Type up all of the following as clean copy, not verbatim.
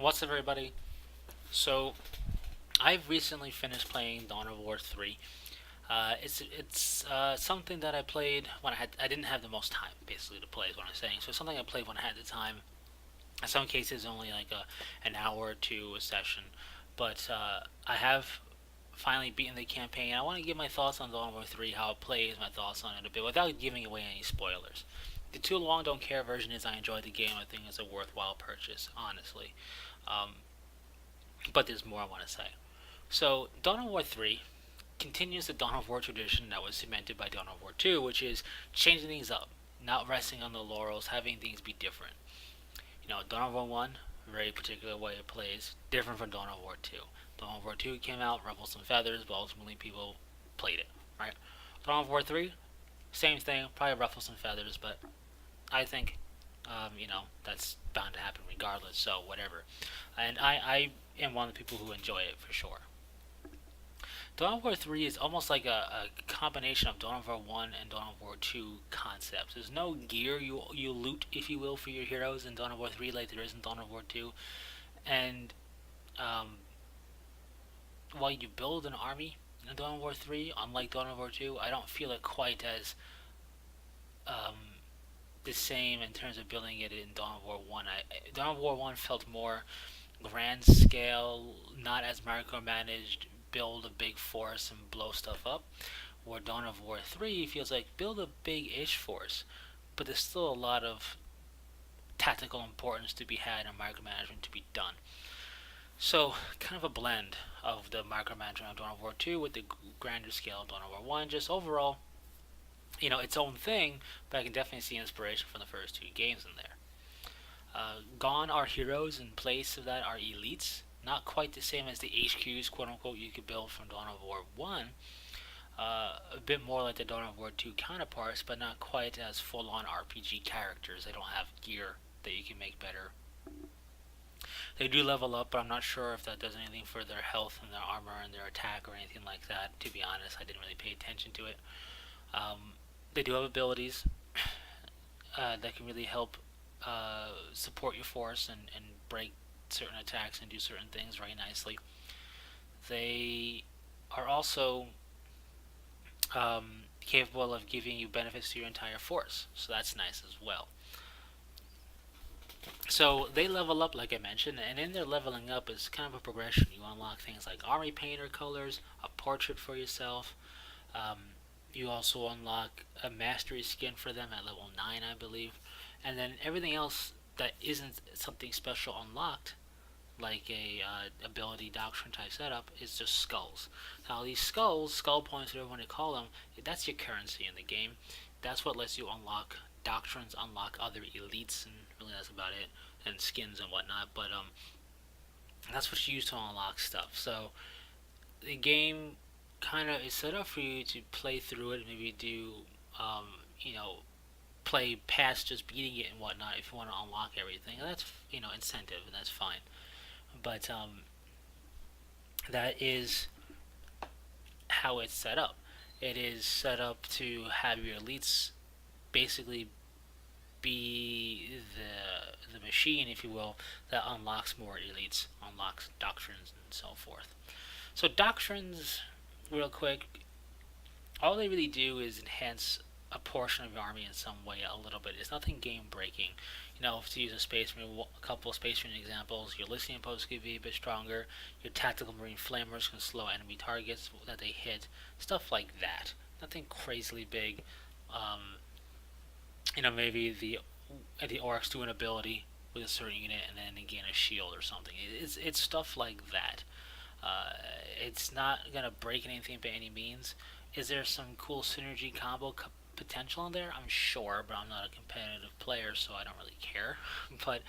What's up, everybody? So, I've recently finished playing Dawn of War 3. It's something that I played when I didn't have the most time, basically, to play, is what I'm saying. So, something I played when I had the time. In some cases, only like an hour or two a session. But I have finally beaten the campaign. I want to give my thoughts on Dawn of War 3, how it plays, my thoughts on it a bit, without giving away any spoilers. The too long don't care version is I enjoyed the game. I think it's a worthwhile purchase, honestly. Um, but there's more I want to say. So, Dawn of War 3 continues the Dawn of War tradition that was cemented by Dawn of War 2, which is changing things up, not resting on the laurels, having things be different. Dawn of War 1, very particular way it plays, different from Dawn of War 2. Dawn of War 2 came out, ruffled some feathers, but ultimately people played it, right? Dawn of War 3, same thing, probably ruffled some feathers, but I think, that's bound to happen regardless, so whatever. And I am one of the people who enjoy it for sure. Dawn of War 3 is almost like a combination of Dawn of War 1 and Dawn of War 2 concepts. There's no gear you loot, if you will, for your heroes in Dawn of War 3 like there is in Dawn of War 2. And um, while you build an army in Dawn of War 3, unlike Dawn of War 2, I don't feel it quite as um, the same in terms of building it in Dawn of War 1. Dawn of War 1 felt more grand scale, not as micromanaged, build a big force and blow stuff up. Where Dawn of War 3 feels like build a big ish force, but there's still a lot of tactical importance to be had and micromanagement to be done. So, kind of a blend of the micromanagement of Dawn of War 2 with the grander scale of Dawn of War 1. Just overall, its own thing, but I can definitely see inspiration from the first two games in there. Gone are heroes, in place of that are elites. Not quite the same as the HQs, quote unquote, you could build from Dawn of War 1. A bit more like the Dawn of War 2 counterparts, but not quite as full on RPG characters. They don't have gear that you can make better. They do level up, but I'm not sure if that does anything for their health and their armor and their attack or anything like that. To be honest, I didn't really pay attention to it. They do have abilities that can really help support your force and break certain attacks and do certain things very nicely. They are also capable of giving you benefits to your entire force, so that's nice as well. So they level up, like I mentioned, and in their leveling up is kind of a progression. You unlock things like army painter colors, a portrait for yourself. Um, you also unlock a mastery skin for them at level 9, I believe. And then everything else that isn't something special unlocked, like a ability doctrine type setup, is just skulls. Now these skulls, skull points, whatever you want to call them, that's your currency in the game. That's what lets you unlock doctrines, unlock other elites, and really that's about it, and skins and whatnot. But that's what you use to unlock stuff. So the game kind of is set up for you to play through it, and maybe do, um, you know, play past just beating it and whatnot if you want to unlock everything. And that's incentive, and that's fine. But that is how it's set up. It is set up to have your elites basically be the machine, if you will, that unlocks more elites, unlocks doctrines, and so forth. So doctrines, real quick, all they really do is enhance a portion of your army in some way a little bit. It's nothing game breaking. To use a couple of Space Marine examples, your listening post could be a bit stronger. Your tactical Marine flamers can slow enemy targets that they hit. Stuff like that. Nothing crazily big. Um, Maybe the orcs do an ability with a certain unit and then they gain a shield or something. It's stuff like that. Uh, it's not gonna break anything by any means. Is there some cool synergy combo potential in there? I'm sure, but I'm not a competitive player, so I don't really care. But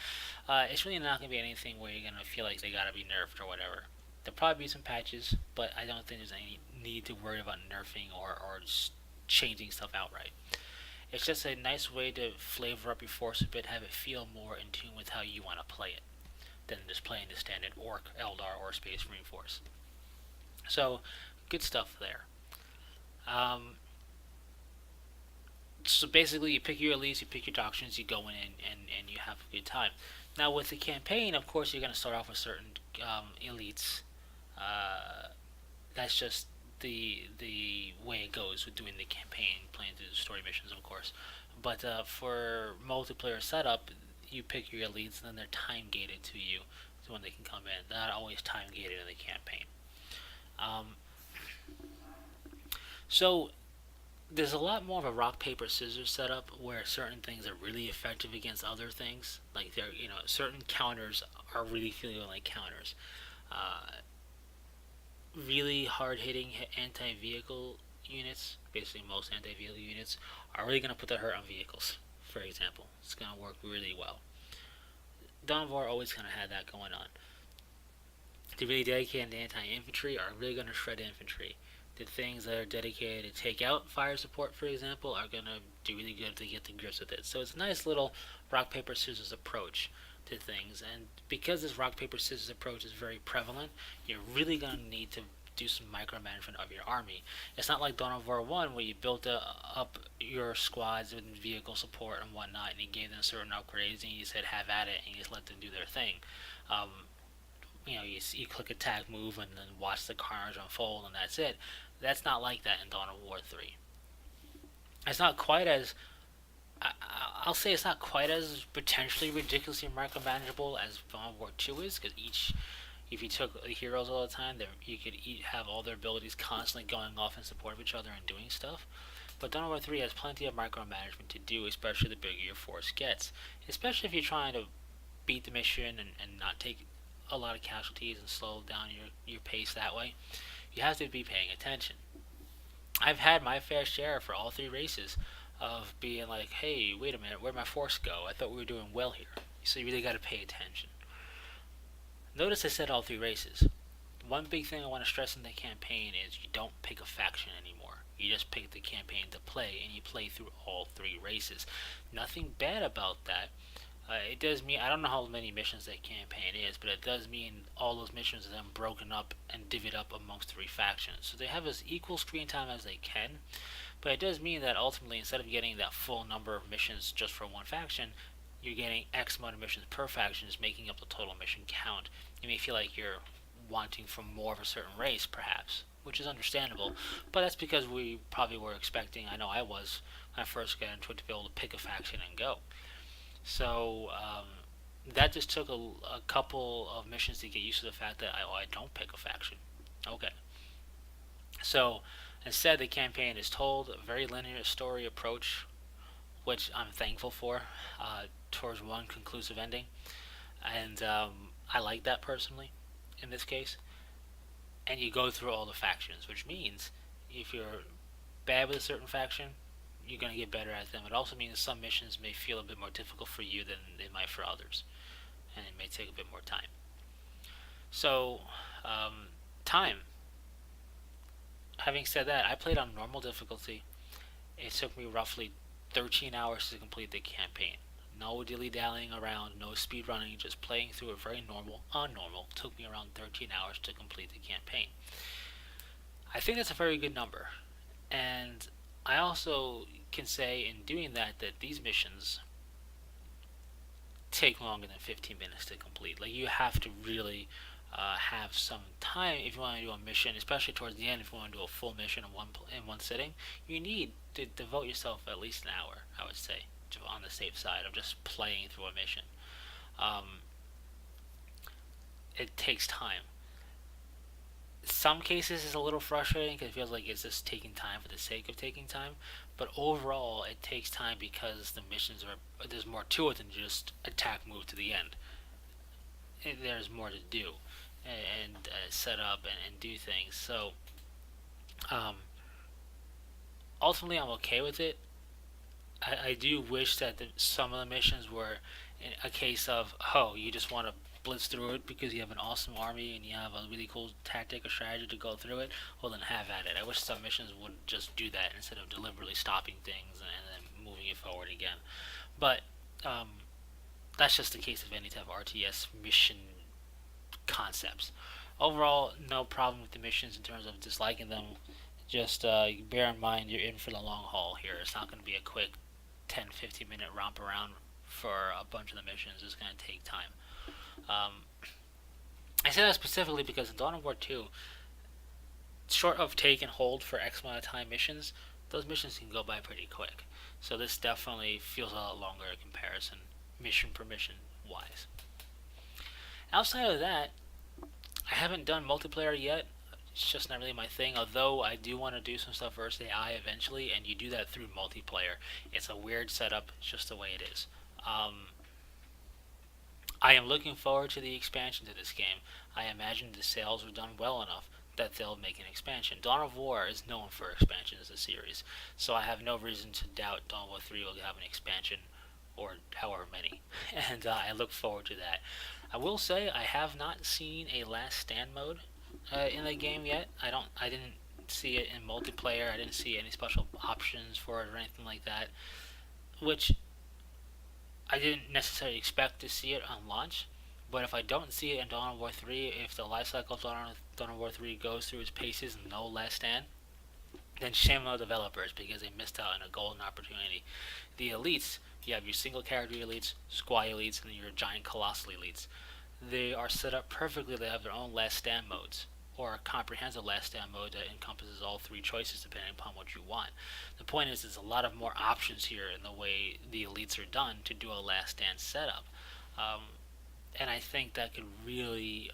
it's really not gonna be anything where you're gonna feel like they gotta be nerfed or whatever. There'll probably be some patches, but I don't think there's any need to worry about nerfing or just changing stuff outright. It's just a nice way to flavor up your force a bit, have it feel more in tune with how you want to play it than just playing the standard Orc, Eldar, or Space Marine Force. So, good stuff there. Um, so basically, you pick your elites, you pick your doctrines, you go in and you have a good time. Now, with the campaign, of course, you're going to start off with certain elites. Uh, that's just the way it goes with doing the campaign, playing through the story missions, of course. But for multiplayer setup, you pick your elites, and then they're time gated to you, to when they can come in. They're not always time gated in the campaign. Um, so there's a lot more of a rock paper scissors setup where certain things are really effective against other things. Like they're certain counters are really feeling like counters. Uh, Really hard hitting anti vehicle units, basically most anti vehicle units, are really going to put the hurt on vehicles. For example, it's going to work really well. Dawn of War always kind of had that going on. The really dedicated anti-infantry are really going to shred infantry. The things that are dedicated to take out fire support, for example, are going to do really good to get the grips with it. So it's a nice little rock paper scissors approach to things, and because this rock paper scissors approach is very prevalent, you're really going to need to do some micromanagement of your army. It's not like Dawn of War 1 where you built up your squads with vehicle support and whatnot, and you gave them certain upgrades and you said have at it and you just let them do their thing. Um, you click attack, move, and then watch the carnage unfold, and that's it. That's not like that in Dawn of War 3. It's not quite as I, I'll say it's not quite as potentially ridiculously micromanageable as Dawn of War 2 is, because if you took the heroes all the time, you could have all their abilities constantly going off in support of each other and doing stuff. But Dawn of War 3 has plenty of micromanagement to do, especially the bigger your force gets. Especially if you're trying to beat the mission and not take a lot of casualties and slow down your pace that way. You have to be paying attention. I've had my fair share for all three races of being like, hey, wait a minute, where'd my force go? I thought we were doing well here. So you really got to pay attention. Notice I said all three races. One big thing I want to stress in the campaign is you don't pick a faction anymore. You just pick the campaign to play, and you play through all three races. Nothing bad about that. It does mean, I don't know how many missions that campaign is, but it does mean all those missions are then broken up and divvied up amongst three factions. So they have as equal screen time as they can, but it does mean that ultimately, instead of getting that full number of missions just for one faction, you're getting X amount of missions per faction, is making up the total mission count. You may feel like you're wanting for more of a certain race, perhaps, which is understandable, but that's because we probably were expecting, I know I was, when I first got into it, to be able to pick a faction and go. So that just took a couple of missions to get used to the fact that I don't pick a faction. Okay. So instead, the campaign is told a very linear story approach, which I'm thankful for, towards one conclusive ending. And I like that personally in this case. And you go through all the factions, which means if you're bad with a certain faction, you're going to get better at them. It also means some missions may feel a bit more difficult for you than they might for others, and it may take a bit more time. So, time. Having said that, I played on normal difficulty. It took me roughly 13 hours to complete the campaign. No dilly-dallying around, no speed running, just playing through it very normal, on normal. Took me around 13 hours to complete the campaign. I think that's a very good number. And I also can say in doing that these missions take longer than 15 minutes to complete. Like, you have to really have some time if you want to do a mission, especially towards the end. If you want to do a full mission in one sitting, you need to devote yourself at least an hour, I would say, on the safe side of just playing through a mission. Um, it takes time. Some cases it's a little frustrating because it feels like it's just taking time for the sake of taking time. But overall, it takes time because the missions there's more to it than just attack, move to the end. There's more to do and set up and do things. So um, ultimately, I'm okay with it. I do wish that some of the missions were a case of, oh, you just want to blitz through it because you have an awesome army and you have a really cool tactic or strategy to go through it. Well, then have at it. I wish some missions would just do that instead of deliberately stopping things and then moving it forward again. But that's just the case of any type of RTS mission concepts. Overall, no problem with the missions in terms of disliking them. Just bear in mind you're in for the long haul here. It's not going to be a quick 10-15 minute romp around for a bunch of the missions is going to take time. Um, I say that specifically because in Dawn of War 2, short of take and hold for X amount of time missions, those missions can go by pretty quick. So this definitely feels a lot longer in comparison, mission per mission wise. Outside of that, I haven't done multiplayer yet. It's just not really my thing, although I do want to do some stuff versus AI eventually, and you do that through multiplayer. It's a weird setup, it's just the way it is. I am looking forward to the expansion to this game. I imagine the sales are done well enough that they'll make an expansion. Dawn of War is known for expansions as a series, so I have no reason to doubt Dawn of War 3 will have an expansion, or however many, and I look forward to that. I will say I have not seen a Last Stand mode in the game yet. I didn't see it in multiplayer. I didn't see any special options for it or anything like that, which I didn't necessarily expect to see it on launch. But if I don't see it in Dawn of War 3, if the lifecycle of Dawn of War 3 goes through its paces and no Last Stand, then shame on the developers because they missed out on a golden opportunity. The elites, you have your single character elites, squad elites, and your giant colossal elites. They are set up perfectly to have their own Last Stand modes, or a comprehensive Last Stand mode that encompasses all three choices depending upon what you want. The point is, there's a lot of more options here in the way the elites are done to do a Last Stand setup. Um, and I think that could really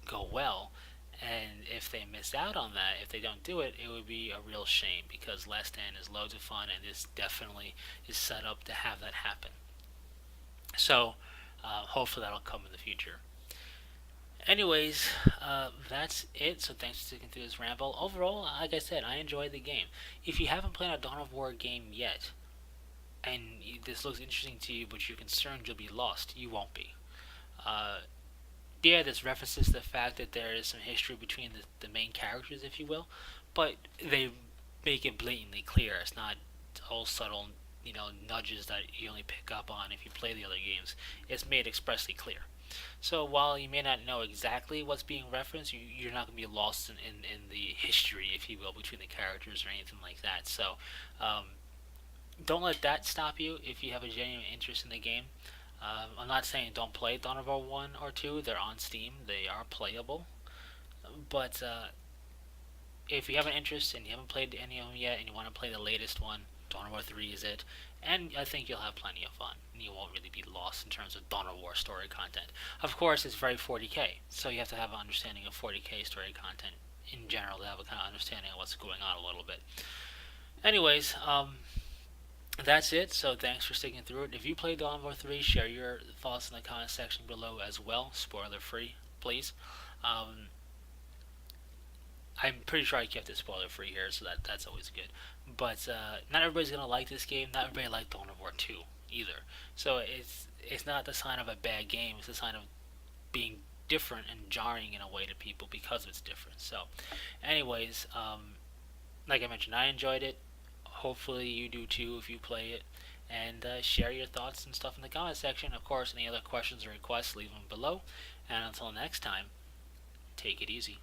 go well. And if they miss out on that, if they don't do it, it would be a real shame because Last Stand is loads of fun and this definitely is set up to have that happen. So hopefully that'll come in the future. Anyways, that's it. So thanks for sticking through this ramble. Overall, like I said, I enjoyed the game. If you haven't played a Dawn of War game yet, and this looks interesting to you, but you're concerned you'll be lost, you won't be. Uh, yeah, this references the fact that there is some history between the main characters, if you will, but they make it blatantly clear. It's not all subtle, nudges that you only pick up on if you play the other games. It's made expressly clear. So while you may not know exactly what's being referenced, you're not going to be lost in the history, if you will, between the characters or anything like that. So um, don't let that stop you if you have a genuine interest in the game. I'm not saying don't play Dawn of War 1 or 2. They're on Steam. They are playable. But if you have an interest and you haven't played any of them yet and you want to play the latest one, Dawn of War 3 is it. And I think you'll have plenty of fun. And you won't really be lost in terms of Dawn of War story content. Of course, it's very 40k, so you have to have an understanding of 40k story content in general to have a kind of understanding of what's going on a little bit. Anyways, that's it. So thanks for sticking through it. If you played Dawn of War 3, share your thoughts in the comment section below as well. Spoiler free, please. I'm pretty sure I kept it spoiler free here, so that's always good. But not everybody's gonna like this game. Not everybody liked Dawn of War 2 either. So it's not the sign of a bad game. It's a sign of being different and jarring in a way to people because it's different. So, anyways, like I mentioned, I enjoyed it. Hopefully you do too if you play it. And share your thoughts and stuff in the comment section. Of course, any other questions or requests, leave them below. And until next time, take it easy.